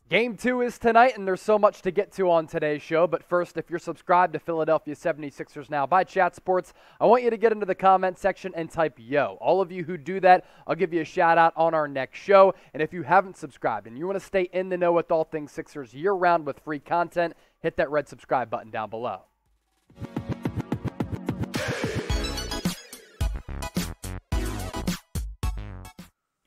Game 2 is tonight, and there's so much to get to on today's show. But first, if you're subscribed to Philadelphia 76ers Now by Chat Sports, I want you to get into the comment section and type yo. All of you who do that, I'll give you a shout out on our next show. And if you haven't subscribed and you want to stay in the know with all things Sixers year-round with free content, hit that red subscribe button down below.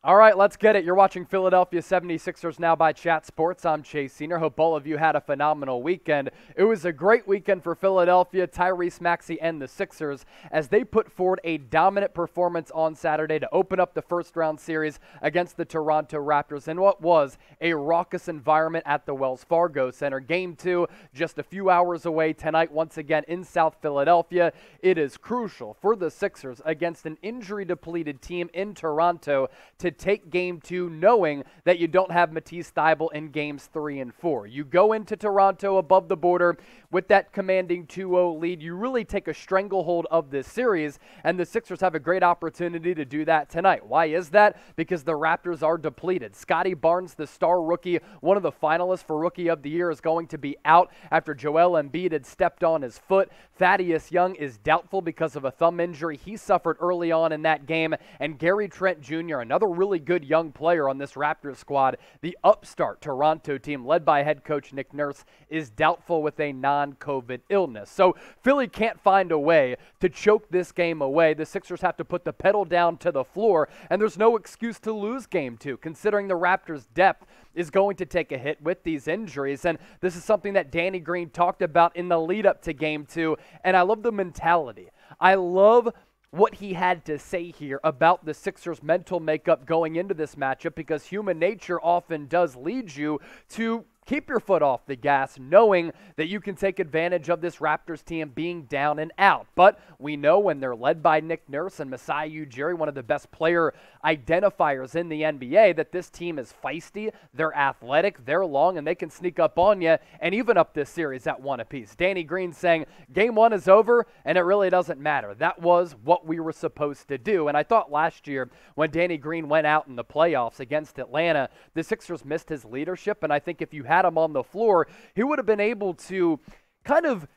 All right, let's get it. You're watching Philadelphia 76ers Now by Chat Sports. I'm Chase Senior. Hope all of you had a phenomenal weekend. It was a great weekend for Philadelphia, Tyrese Maxey, and the Sixers as they put forward a dominant performance on Saturday to open up the first-round series against the Toronto Raptors in what was a raucous environment at the Wells Fargo Center. Game 2 just a few hours away tonight once again in South Philadelphia. It is crucial for the Sixers against an injury-depleted team in Toronto to take Game 2 knowing that you don't have Matisse Thybulle in Games 3 and 4. You go into Toronto above the border with that commanding 2-0 lead. You really take a stranglehold of this series, and the Sixers have a great opportunity to do that tonight. Why is that? Because the Raptors are depleted. Scotty Barnes, the star rookie, one of the finalists for Rookie of the Year, is going to be out after Joel Embiid had stepped on his foot. Thaddeus Young is doubtful because of a thumb injury he suffered early on in that game, and Gary Trent Jr., another really good young player on this Raptors squad, the upstart Toronto team led by head coach Nick Nurse, is doubtful with a non-COVID illness. So Philly can't find a way to choke this game away. The Sixers have to put the pedal down to the floor, and there's no excuse to lose Game 2, considering the Raptors' depth is going to take a hit with these injuries. And this is something that Danny Green talked about in the lead-up to Game 2, and I love the mentality. I love what he had to say here about the Sixers' mental makeup going into this matchup, because human nature often does lead you to keep your foot off the gas, knowing that you can take advantage of this Raptors team being down and out. But we know when they're led by Nick Nurse and Masai Ujiri, one of the best player identifiers in the NBA, that this team is feisty, they're athletic, they're long, and they can sneak up on you and even up this series at one apiece. Danny Green saying, Game 1 is over, and it really doesn't matter. That was what we were supposed to do. And I thought last year when Danny Green went out in the playoffs against Atlanta, the Sixers missed his leadership, and I think if you had him on the floor, he would have been able to kind of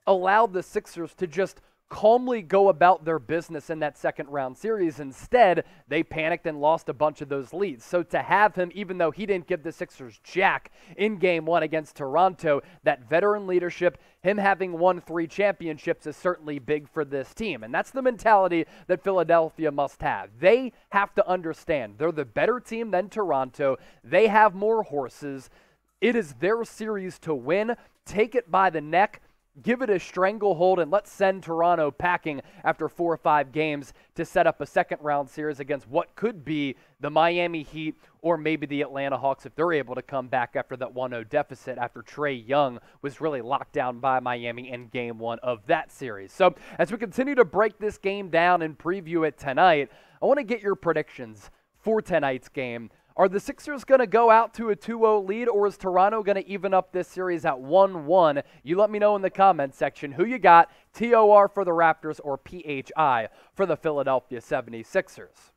allow the Sixers to just calmly go about their business in that second round series. Instead, they panicked and lost a bunch of those leads. So to have him, even though he didn't give the Sixers jack in Game 1 against Toronto, that veteran leadership, him having won 3 championships, is certainly big for this team. And that's the mentality that Philadelphia must have. They have to understand they're the better team than Toronto. They have more horses. It is their series to win. Take it by the neck, give it a stranglehold, and let's send Toronto packing after 4 or 5 games to set up a second-round series against what could be the Miami Heat or maybe the Atlanta Hawks if they're able to come back after that 1-0 deficit after Trae Young was really locked down by Miami in Game 1 of that series. So as we continue to break this game down and preview it tonight, I want to get your predictions for tonight's game. Are the Sixers going to go out to a 2-0 lead, or is Toronto going to even up this series at 1-1? You let me know in the comments section who you got, TOR for the Raptors or PHI for the Philadelphia 76ers.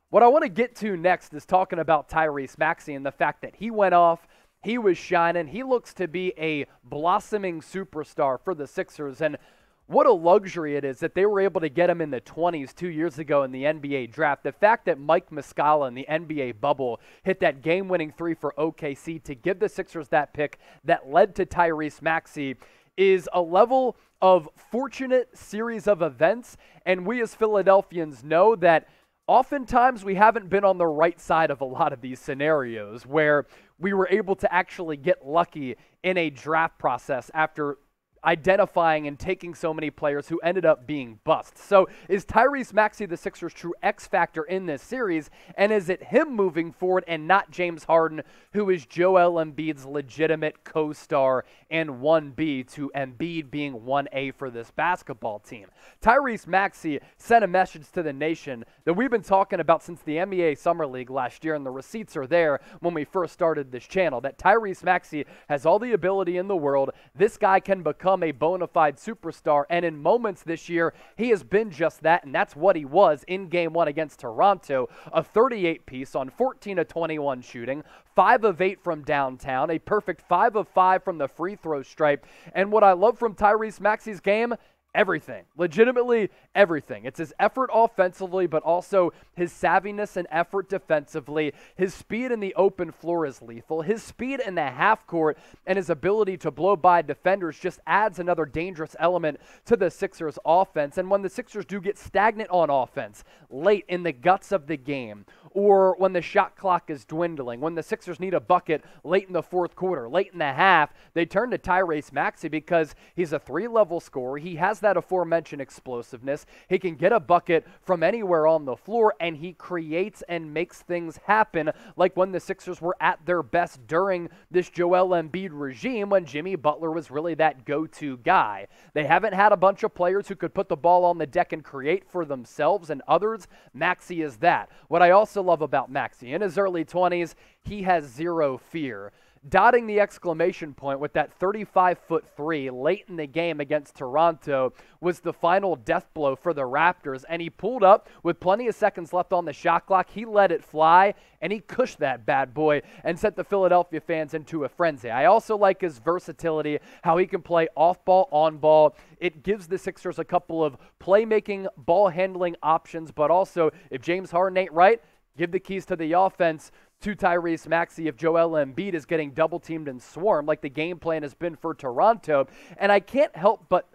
What I want to get to next is talking about Tyrese Maxey and the fact that he went off, he was shining, he looks to be a blossoming superstar for the Sixers, and what a luxury it is that they were able to get him in the 20s 2 years ago in the NBA draft. The fact that Mike Muscala in the NBA bubble hit that game-winning 3 for OKC to give the Sixers that pick that led to Tyrese Maxey is a level of fortunate series of events, and we as Philadelphians know that oftentimes we haven't been on the right side of a lot of these scenarios where we were able to actually get lucky in a draft process after identifying and taking so many players who ended up being busts. So is Tyrese Maxey the Sixers' true X factor in this series, and is it him moving forward and not James Harden, who is Joel Embiid's legitimate co-star and 1B to Embiid being 1A for this basketball team? Tyrese Maxey sent a message to the nation that we've been talking about since the NBA Summer League last year, and the receipts are there when we first started this channel, that Tyrese Maxey has all the ability in the world. This guy can become become a bona fide superstar. And in moments this year, he has been just that, and that's what he was in Game 1 against Toronto. A 38-piece on 14 of 21 shooting, 5 of 8 from downtown, a perfect 5 of 5 from the free throw stripe. And what I love from Tyrese Maxey's game, everything. Legitimately everything. It's his effort offensively, but also his savviness and effort defensively. His speed in the open floor is lethal. His speed in the half court and his ability to blow by defenders just adds another dangerous element to the Sixers offense. And when the Sixers do get stagnant on offense late in the guts of the game, or when the shot clock is dwindling, when the Sixers need a bucket late in the fourth quarter, late in the half, they turn to Tyrese Maxey because he's a 3-level scorer. He has that aforementioned explosiveness. He can get a bucket from anywhere on the floor, and he creates and makes things happen, like when the Sixers were at their best during this Joel Embiid regime when Jimmy Butler was really that go-to guy. They haven't had a bunch of players who could put the ball on the deck and create for themselves and others. Maxey is that. What I also love about Maxey, in his early 20s, he has zero fear. Dotting the exclamation point with that 35-foot three late in the game against Toronto was the final death blow for the Raptors, and he pulled up with plenty of seconds left on the shot clock. He let it fly, and he cushed that bad boy and sent the Philadelphia fans into a frenzy. I also like his versatility, how he can play off-ball, on-ball. It gives the Sixers a couple of playmaking, ball-handling options, but also, if James Harden ain't right, give the keys to the offense to Tyrese Maxey if Joel Embiid is getting double-teamed and swarmed like the game plan has been for Toronto. And I can't help but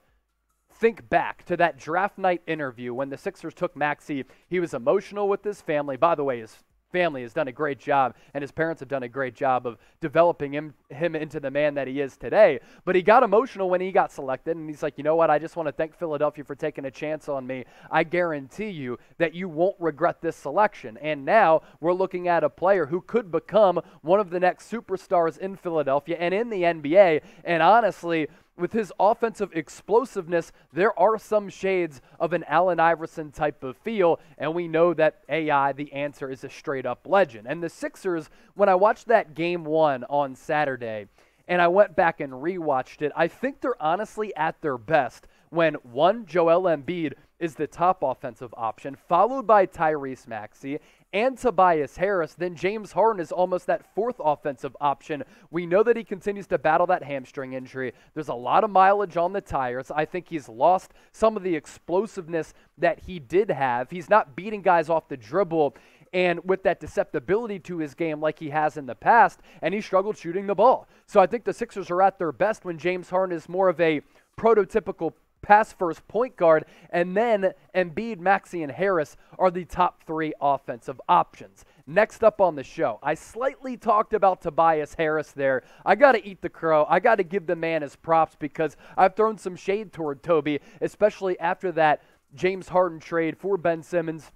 think back to that draft night interview when the Sixers took Maxey. He was emotional with his family. By the way, his family has done a great job, and his parents have done a great job of developing him into the man that he is today. But he got emotional when he got selected, and he's like, you know what, I just want to thank Philadelphia for taking a chance on me. I guarantee you that you won't regret this selection. And now we're looking at a player who could become one of the next superstars in Philadelphia and in the NBA. And honestly, with his offensive explosiveness, there are some shades of an Allen Iverson type of feel, and we know that AI, the answer, is a straight-up legend. And the Sixers, when I watched that Game 1 on Saturday, and I went back and rewatched it, I think they're honestly at their best when, one, Joel Embiid is the top offensive option, followed by Tyrese Maxey and Tobias Harris. Then James Harden is almost that fourth offensive option. We know that he continues to battle that hamstring injury. There's a lot of mileage on the tires. I think he's lost some of the explosiveness that he did have. He's not beating guys off the dribble and with that deceptibility to his game like he has in the past, and he struggled shooting the ball. So I think the Sixers are at their best when James Harden is more of a prototypical pass-first point guard, and then Embiid, Maxey, and Harris are the top 3 offensive options. Next up on the show, I slightly talked about Tobias Harris there. I got to eat the crow. I got to give the man his props because I've thrown some shade toward Toby, especially after that James Harden trade for Ben Simmons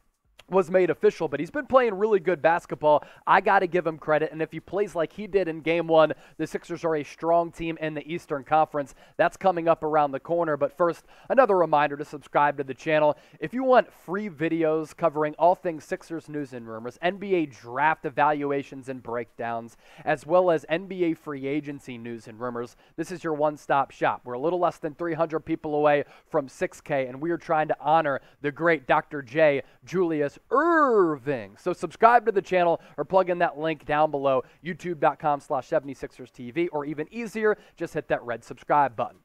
was made official, but he's been playing really good basketball. I got to give him credit, and if he plays like he did in Game 1, the Sixers are a strong team in the Eastern Conference. That's coming up around the corner, but first, another reminder to subscribe to the channel. If you want free videos covering all things Sixers news and rumors, NBA draft evaluations and breakdowns, as well as NBA free agency news and rumors, this is your one-stop shop. We're a little less than 300 people away from 6K, and we are trying to honor the great Dr. J. Julius Irving. So subscribe to the channel or plug in that link down below, youtube.com/76erstv, or even easier, just hit that red subscribe button.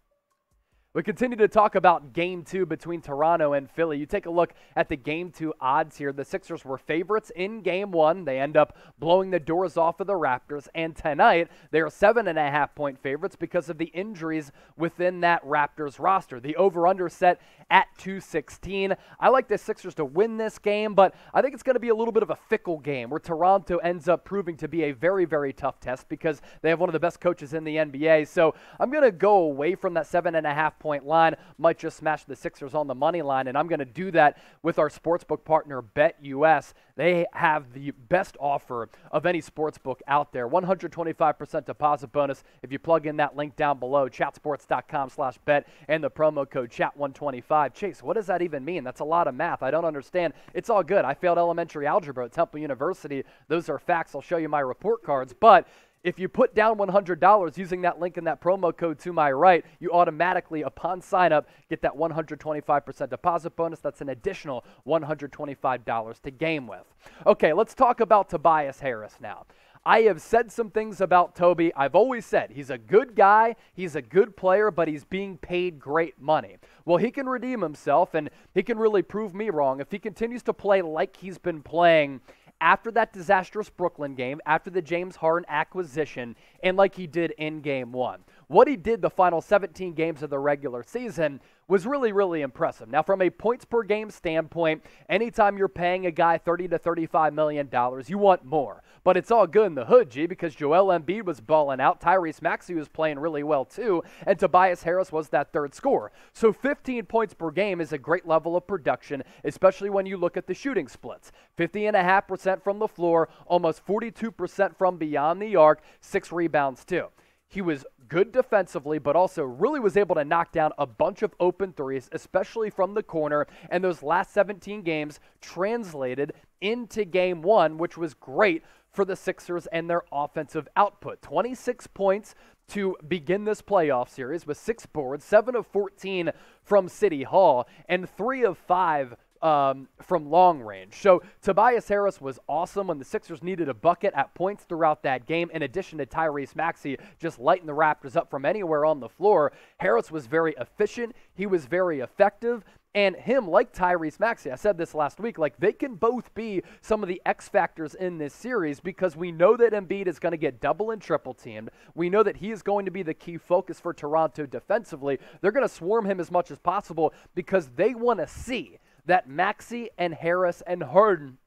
We continue to talk about Game 2 between Toronto and Philly. You take a look at the Game 2 odds here. The Sixers were favorites in Game 1. They end up blowing the doors off of the Raptors. And tonight, they are 7.5-point favorites because of the injuries within that Raptors roster. The over-under set at 216. I like the Sixers to win this game, but I think it's going to be a little bit of a fickle game where Toronto ends up proving to be a very, very tough test because they have one of the best coaches in the NBA. So I'm going to go away from that 7.5-point line, might just smash the Sixers on the money line, and I'm going to do that with our sportsbook partner, BetUS. They have the best offer of any sportsbook out there. 125% deposit bonus if you plug in that link down below, chatsports.com/bet, and the promo code chat125. Chase, what does that even mean? That's a lot of math. I don't understand. It's all good. I failed elementary algebra at Temple University. Those are facts. I'll show you my report cards, but If you put down $100 using that link in that promo code to my right, you automatically, upon sign up, get that 125% deposit bonus. That's an additional $125 to game with. Okay, let's talk about Tobias Harris now. I have said some things about Toby. I've always said he's a good guy, he's a good player, but he's being paid great money. Well, he can redeem himself, and he can really prove me wrong if he continues to play like he's been playing after that disastrous Brooklyn game, after the James Harden acquisition, and like he did in Game 1. What he did the final 17 games of the regular season was really, really impressive. Now, from a points per game standpoint, anytime you're paying a guy $30 to $35 million, you want more. But it's all good in the hood, G, because Joel Embiid was balling out, Tyrese Maxey was playing really well too, and Tobias Harris was that third scorer. So 15 points per game is a great level of production, especially when you look at the shooting splits. 50.5% from the floor, almost 42% from beyond the arc, 6 rebounds too. He was good defensively, but also really was able to knock down a bunch of open threes, especially from the corner, and those last 17 games translated into Game 1, which was great for the Sixers and their offensive output. 26 points to begin this playoff series with 6 boards, 7 of 14 from City Hall, and 3 of 5 from long range. So Tobias Harris was awesome when the Sixers needed a bucket at points throughout that game. In addition to Tyrese Maxey just lighting the Raptors up from anywhere on the floor, Harris was very efficient. He was very effective. And him, like Tyrese Maxey, I said this last week, like they can both be some of the X factors in this series because we know that Embiid is going to get double and triple teamed. We know that he is going to be the key focus for Toronto defensively. They're going to swarm him as much as possible because they want to see that Maxey and Harris and Harden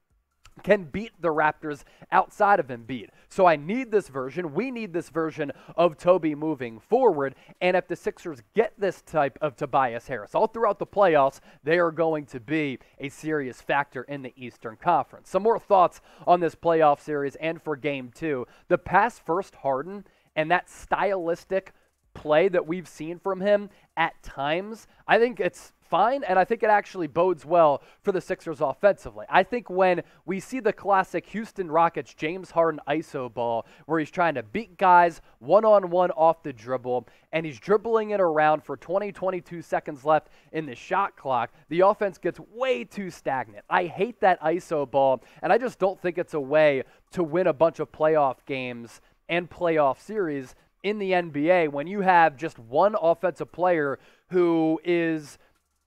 can beat the Raptors outside of Embiid. So I need this version. We need this version of Toby moving forward. And if the Sixers get this type of Tobias Harris all throughout the playoffs, they are going to be a serious factor in the Eastern Conference. Some more thoughts on this playoff series and for Game 2. The pass first Harden and that stylistic play that we've seen from him at times, I think it's fine, and I think it actually bodes well for the Sixers offensively. I think when we see the classic Houston Rockets James Harden ISO ball where he's trying to beat guys one-on-one off the dribble, and he's dribbling it around for 22 seconds left in the shot clock, the offense gets way too stagnant. I hate that ISO ball, and I just don't think it's a way to win a bunch of playoff games and playoff series in the NBA when you have just one offensive player who is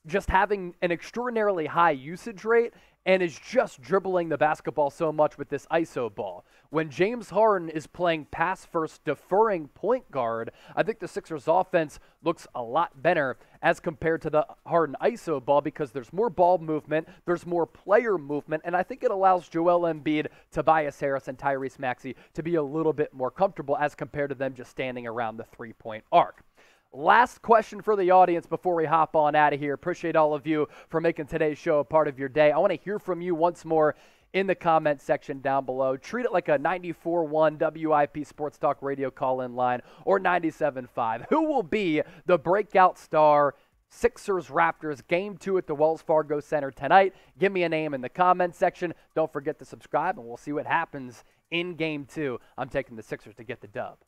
just having an extraordinarily high usage rate and is just dribbling the basketball so much with this ISO ball. When James Harden is playing pass-first, deferring point guard, I think the Sixers offense looks a lot better as compared to the Harden ISO ball because there's more ball movement, there's more player movement, and I think it allows Joel Embiid, Tobias Harris, and Tyrese Maxey to be a little bit more comfortable as compared to them just standing around the three-point arc. Last question for the audience before we hop on out of here. Appreciate all of you for making today's show a part of your day. I want to hear from you once more in the comment section down below. Treat it like a 94.1 WIP Sports Talk radio call-in line or 97.5. Who will be the breakout star Sixers-Raptors Game 2 at the Wells Fargo Center tonight? Give me a name in the comment section. Don't forget to subscribe, and we'll see what happens in Game 2. I'm taking the Sixers to get the dub.